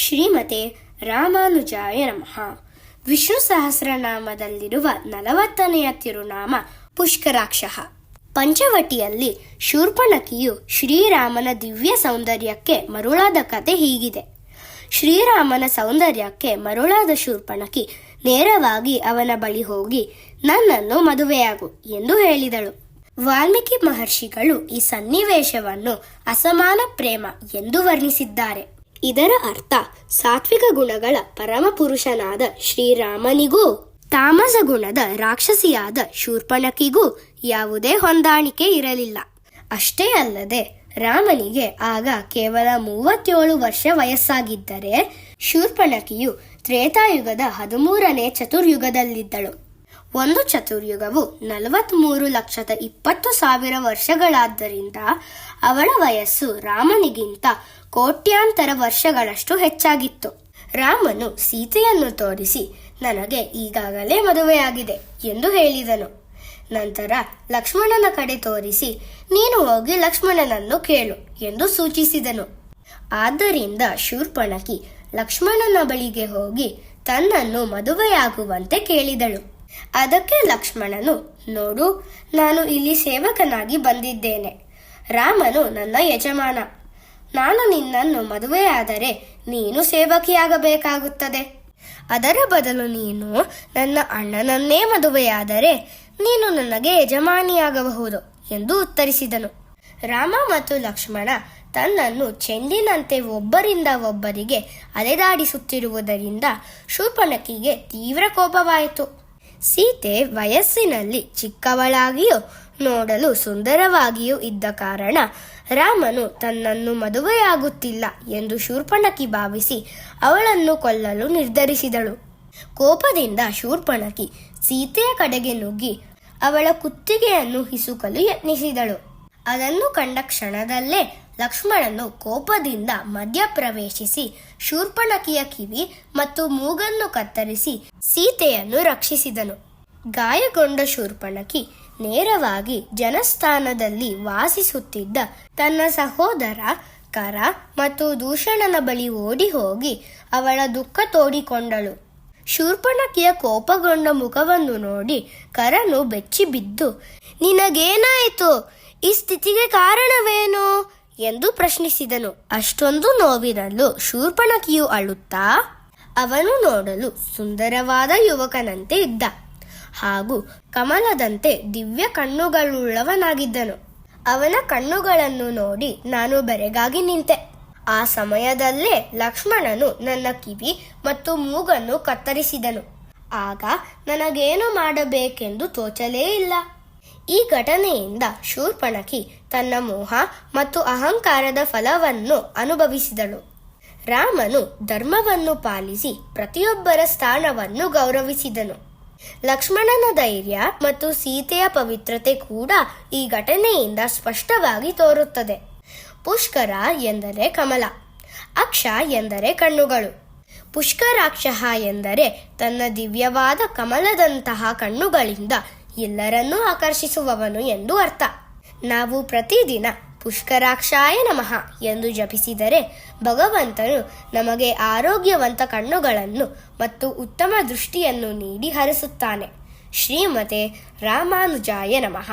ಶ್ರೀಮತೆ ರಾಮಾನುಜಾಯ ನಮಃ. ವಿಷ್ಣು ಸಹಸ್ರನಾಮದಲ್ಲಿರುವ 40ನೆಯ ತಿರುನಾಮ ಪುಷ್ಕರಾಕ್ಷ. ಪಂಚವಟಿಯಲ್ಲಿ ಶೂರ್ಪಣಖಿಯು ಶ್ರೀರಾಮನ ದಿವ್ಯ ಸೌಂದರ್ಯಕ್ಕೆ ಮರುಳಾದ ಕತೆ ಹೀಗಿದೆ. ಶ್ರೀರಾಮನ ಸೌಂದರ್ಯಕ್ಕೆ ಮರುಳಾದ ಶೂರ್ಪಣಖಿ ನೇರವಾಗಿ ಅವನ ಬಳಿ ಹೋಗಿ ನನ್ನನ್ನು ಮದುವೆಯಾಗು ಎಂದು ಹೇಳಿದಳು. ವಾಲ್ಮೀಕಿ ಮಹರ್ಷಿಗಳು ಈ ಸನ್ನಿವೇಶವನ್ನು ಅಸಮಾನ ಪ್ರೇಮ ಎಂದು ವರ್ಣಿಸಿದ್ದಾರೆ. ಇದರ ಅರ್ಥ ಸಾತ್ವಿಕ ಗುಣಗಳ ಪರಮಪುರುಷನಾದ ಶ್ರೀರಾಮನಿಗೂ ತಾಮಸ ಗುಣದ ರಾಕ್ಷಸಿಯಾದ ಶೂರ್ಪಣಖಿಗೂ ಯಾವುದೇ ಹೊಂದಾಣಿಕೆ ಇರಲಿಲ್ಲ. ಅಷ್ಟೇ ಅಲ್ಲದೆ ರಾಮನಿಗೆ ಆಗ ಕೇವಲ 37 ವರ್ಷ ವಯಸ್ಸಾಗಿದ್ದರೆ ಶೂರ್ಪಣಖಿಯು ತ್ರೇತಾಯುಗದ 13ನೇ ಚತುರ್ಯುಗದಲ್ಲಿದ್ದಳು. ಒಂದು ಚತುರ್ಯುಗವು 43,20,000 ವರ್ಷಗಳಾದ್ದರಿಂದ ಅವಳ ವಯಸ್ಸು ರಾಮನಿಗಿಂತ ಕೋಟ್ಯಾಂತರ ವರ್ಷಗಳಷ್ಟು ಹೆಚ್ಚಾಗಿತ್ತು. ರಾಮನು ಸೀತೆಯನ್ನು ತೋರಿಸಿ ನನಗೆ ಈಗಾಗಲೇ ಮದುವೆಯಾಗಿದೆ ಎಂದು ಹೇಳಿದನು. ನಂತರ ಲಕ್ಷ್ಮಣನ ಕಡೆ ತೋರಿಸಿ ನೀನು ಹೋಗಿ ಲಕ್ಷ್ಮಣನನ್ನು ಕೇಳು ಎಂದು ಸೂಚಿಸಿದನು. ಆದ್ದರಿಂದ ಶೂರ್ಪಣಖಿ ಲಕ್ಷ್ಮಣನ ಬಳಿಗೆ ಹೋಗಿ ತನ್ನನ್ನು ಮದುವೆಯಾಗುವಂತೆ ಕೇಳಿದಳು. ಅದಕ್ಕೆ ಲಕ್ಷ್ಮಣನು, ನೋಡು, ನಾನು ಇಲ್ಲಿ ಸೇವಕನಾಗಿ ಬಂದಿದ್ದೇನೆ. ರಾಮನು ನನ್ನ ಯಜಮಾನ. ನಾನು ನಿನ್ನನ್ನು ಮದುವೆಯಾದರೆ ನೀನು ಸೇವಕಿಯಾಗಬೇಕಾಗುತ್ತದೆ. ಅದರ ಬದಲು ನೀನು ನನ್ನ ಅಣ್ಣನನ್ನೇ ಮದುವೆಯಾದರೆ ನೀನು ನನಗೆ ಯಜಮಾನಿಯಾಗಬಹುದು ಎಂದು ಉತ್ತರಿಸಿದನು. ರಾಮ ಮತ್ತು ಲಕ್ಷ್ಮಣ ತನ್ನನ್ನು ಚೆಂಡಿನಂತೆ ಒಬ್ಬರಿಂದ ಒಬ್ಬರಿಗೆ ಅಲೆದಾಡಿಸುತ್ತಿರುವುದರಿಂದ ಶೂರ್ಪಣಖಿಗೆ ತೀವ್ರ ಕೋಪವಾಯಿತು. ಸೀತೆ ವಯಸ್ಸಿನಲ್ಲಿ ಚಿಕ್ಕವಳಾಗಿಯೂ ನೋಡಲು ಸುಂದರವಾಗಿಯೂ ಇದ್ದ ಕಾರಣ ರಾಮನು ತನ್ನನ್ನು ಮದುವೆಯಾಗುತ್ತಿಲ್ಲ ಎಂದು ಶೂರ್ಪಣಖಿ ಭಾವಿಸಿ ಅವಳನ್ನು ಕೊಲ್ಲಲು ನಿರ್ಧರಿಸಿದಳು. ಕೋಪದಿಂದ ಶೂರ್ಪಣಖಿ ಸೀತೆಯ ಕಡೆಗೆ ನುಗ್ಗಿ ಅವಳ ಕುತ್ತಿಗೆಯನ್ನು ಹಿಸುಕಲು ಯತ್ನಿಸಿದಳು. ಅದನ್ನು ಕಂಡ ಕ್ಷಣದಲ್ಲೇ ಲಕ್ಷ್ಮಣನು ಕೋಪದಿಂದ ಮಧ್ಯಪ್ರವೇಶಿಸಿ ಶೂರ್ಪಣಖಿಯ ಕಿವಿ ಮತ್ತು ಮೂಗನ್ನು ಕತ್ತರಿಸಿ ಸೀತೆಯನ್ನು ರಕ್ಷಿಸಿದನು. ಗಾಯಗೊಂಡ ಶೂರ್ಪಣಖಿ ನೇರವಾಗಿ ಜನಸ್ಥಾನದಲ್ಲಿ ವಾಸಿಸುತ್ತಿದ್ದ ತನ್ನ ಸಹೋದರ ಕರ ಮತ್ತು ದೂಷಣನ ಬಳಿ ಓಡಿ ಹೋಗಿ ಅವಳ ದುಃಖ ತೋಡಿಕೊಂಡಳು. ಶೂರ್ಪಣಖಿಯ ಕೋಪಗೊಂಡ ಮುಖವನ್ನು ನೋಡಿ ಕರನು ಬೆಚ್ಚಿ ಬಿದ್ದು, ನಿನಗೇನಾಯಿತು? ಈ ಸ್ಥಿತಿಗೆ ಕಾರಣವೇನು ಎಂದು ಪ್ರಶ್ನಿಸಿದನು. ಅಷ್ಟೊಂದು ನೋವಿನಲ್ಲೂ ಶೂರ್ಪಣಖಿಯು ಅಳುತ್ತಾ, ಅವನು ನೋಡಲು ಸುಂದರವಾದ ಯುವಕನಂತೆ ಇದ್ದ ಹಾಗೂ ಕಮಲದಂತೆ ದಿವ್ಯ ಕಣ್ಣುಗಳುಳ್ಳವನಾಗಿದ್ದನು. ಅವನ ಕಣ್ಣುಗಳನ್ನು ನೋಡಿ ನಾನು ಬೆರಗಾಗಿ ನಿಂತೆ. ಆ ಸಮಯದಲ್ಲೇ ಲಕ್ಷ್ಮಣನು ನನ್ನ ಕಿವಿ ಮತ್ತು ಮೂಗನ್ನು ಕತ್ತರಿಸಿದನು. ಆಗ ನನಗೇನು ಮಾಡಬೇಕೆಂದು ತೋಚಲೇ ಇಲ್ಲ. ಈ ಘಟನೆಯಿಂದ ಶೂರ್ಪಣಖಿ ತನ್ನ ಮೋಹ ಮತ್ತು ಅಹಂಕಾರದ ಫಲವನ್ನು ಅನುಭವಿಸಿದಳು. ರಾಮನು ಧರ್ಮವನ್ನು ಪಾಲಿಸಿ ಪ್ರತಿಯೊಬ್ಬರ ಸ್ಥಾನವನ್ನು ಗೌರವಿಸಿದನು. ಲಕ್ಷ್ಮಣನ ಧೈರ್ಯ ಮತ್ತು ಸೀತೆಯ ಪವಿತ್ರತೆ ಕೂಡ ಈ ಘಟನೆಯಿಂದ ಸ್ಪಷ್ಟವಾಗಿ ತೋರುತ್ತದೆ. ಪುಷ್ಕರ ಎಂದರೆ ಕಮಲ, ಅಕ್ಷ ಎಂದರೆ ಕಣ್ಣುಗಳು. ಪುಷ್ಕರಾಕ್ಷ ಎಂದರೆ ತನ್ನ ದಿವ್ಯವಾದ ಕಮಲದಂತಹ ಕಣ್ಣುಗಳಿಂದ ಎಲ್ಲರನ್ನೂ ಆಕರ್ಷಿಸುವವನು ಎಂದು ಅರ್ಥ. ನಾವು ಪ್ರತಿದಿನ ಪುಷ್ಕರಾಕ್ಷಾಯ ನಮಃ ಎಂದು ಜಪಿಸಿದರೆ ಭಗವಂತನು ನಮಗೆ ಆರೋಗ್ಯವಂತ ಕಣ್ಣುಗಳನ್ನು ಮತ್ತು ಉತ್ತಮ ದೃಷ್ಟಿಯನ್ನು ನೀಡಿ ಹರಿಸುತ್ತಾನೆ. ಶ್ರೀಮತೆ ರಾಮಾನುಜಾಯ ನಮಃ.